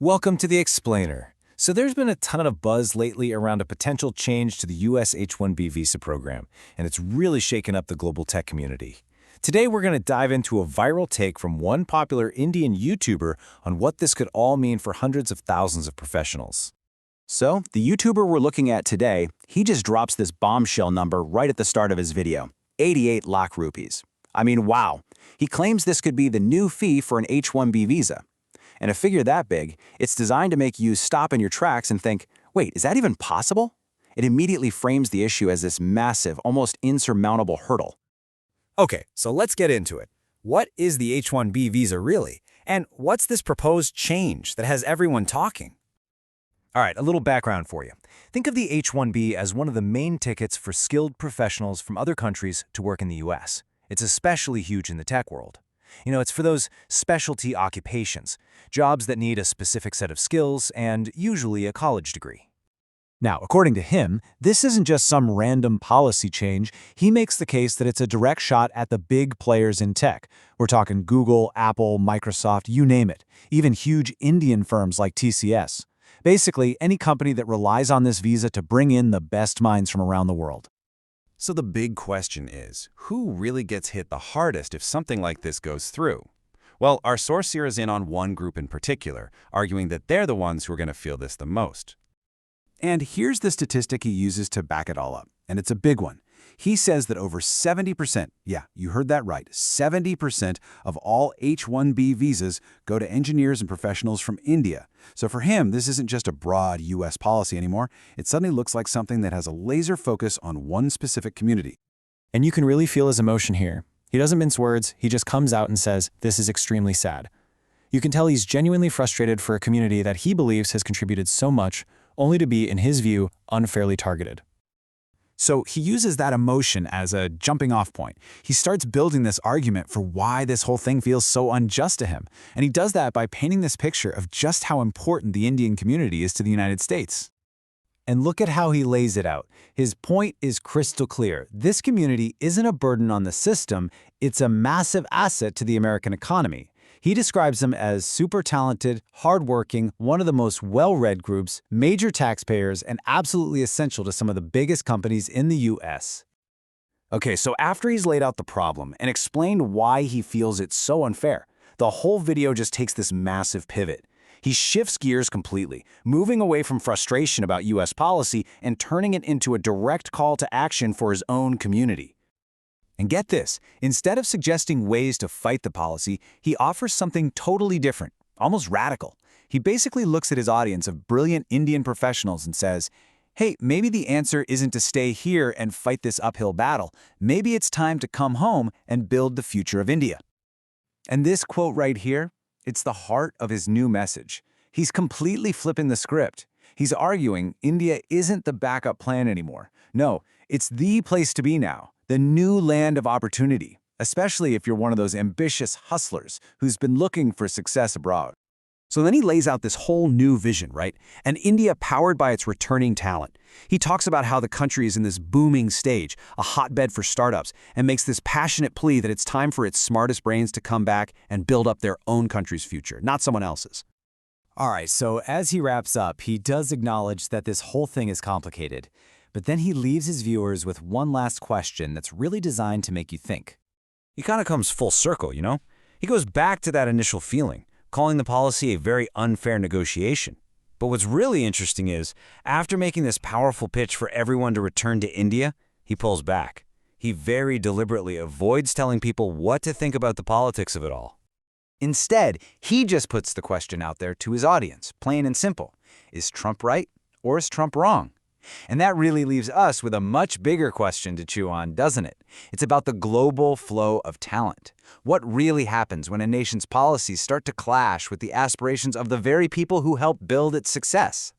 Welcome to The Explainer. So there's been a ton of buzz lately around a potential change to the U.S. H-1B visa program, and it's really shaken up the global tech community. Today we're going to dive into a viral take from one popular Indian YouTuber on what this could all mean for hundreds of thousands of professionals. So, the YouTuber we're looking at today, he just drops this bombshell number right at the start of his video, 88 lakh rupees. I mean, wow. He claims this could be the new fee for an H-1B visa. And a figure that big, it's designed to make you stop in your tracks and think, wait, is that even possible? It immediately frames the issue as this massive, almost insurmountable hurdle. Okay, so let's get into it. What is the H-1B visa really? And what's this proposed change that has everyone talking? All right, a little background for you. Think of the H-1B as one of the main tickets for skilled professionals from other countries to work in the U.S. It's especially huge in the tech world. It's for those specialty occupations, jobs that need a specific set of skills and usually a college degree. Now, according to him, this isn't just some random policy change. He makes the case that it's a direct shot at the big players in tech. We're talking Google, Apple, Microsoft, you name it, even huge Indian firms like TCS. Basically, any company that relies on this visa to bring in the best minds from around the world. So the big question is, who really gets hit the hardest if something like this goes through? Well, our source zeroes in on one group in particular, arguing that they're the ones who are going to feel this the most. And here's the statistic he uses to back it all up, and it's a big one. He says that over 70%, yeah, you heard that right, 70% of all H-1B visas go to engineers and professionals from India. So for him, this isn't just a broad U.S. policy anymore. It suddenly looks like something that has a laser focus on one specific community. And you can really feel his emotion here. He doesn't mince words, he just comes out and says, this is extremely sad. You can tell he's genuinely frustrated for a community that he believes has contributed so much, only to be, in his view, unfairly targeted. So he uses that emotion as a jumping-off point. He starts building this argument for why this whole thing feels so unjust to him. And he does that by painting this picture of just how important the Indian community is to the United States. And look at how he lays it out. His point is crystal clear. This community isn't a burden on the system, it's a massive asset to the American economy. He describes them as super talented, hardworking, one of the most well-read groups, major taxpayers, and absolutely essential to some of the biggest companies in the U.S. Okay, so after he's laid out the problem and explained why he feels it's so unfair, the whole video just takes this massive pivot. He shifts gears completely, moving away from frustration about U.S. policy and turning it into a direct call to action for his own community. And get this, instead of suggesting ways to fight the policy, he offers something totally different, almost radical. He basically looks at his audience of brilliant Indian professionals and says, hey, maybe the answer isn't to stay here and fight this uphill battle. Maybe it's time to come home and build the future of India. And this quote right here, it's the heart of his new message. He's completely flipping the script. He's arguing India isn't the backup plan anymore. No, it's the place to be now. The new land of opportunity, especially if you're one of those ambitious hustlers who's been looking for success abroad. So then he lays out this whole new vision, right? An India powered by its returning talent. He talks about how the country is in this booming stage, a hotbed for startups, and makes this passionate plea that it's time for its smartest brains to come back and build up their own country's future, not someone else's. All right, so as he wraps up, he does acknowledge that this whole thing is complicated. But then he leaves his viewers with one last question that's really designed to make you think. He kind of comes full circle, He goes back to that initial feeling, calling the policy a very unfair negotiation. But what's really interesting is, after making this powerful pitch for everyone to return to India, he pulls back. He very deliberately avoids telling people what to think about the politics of it all. Instead, he just puts the question out there to his audience, plain and simple. Is Trump right or is Trump wrong? And that really leaves us with a much bigger question to chew on, doesn't it? It's about the global flow of talent. What really happens when a nation's policies start to clash with the aspirations of the very people who help build its success?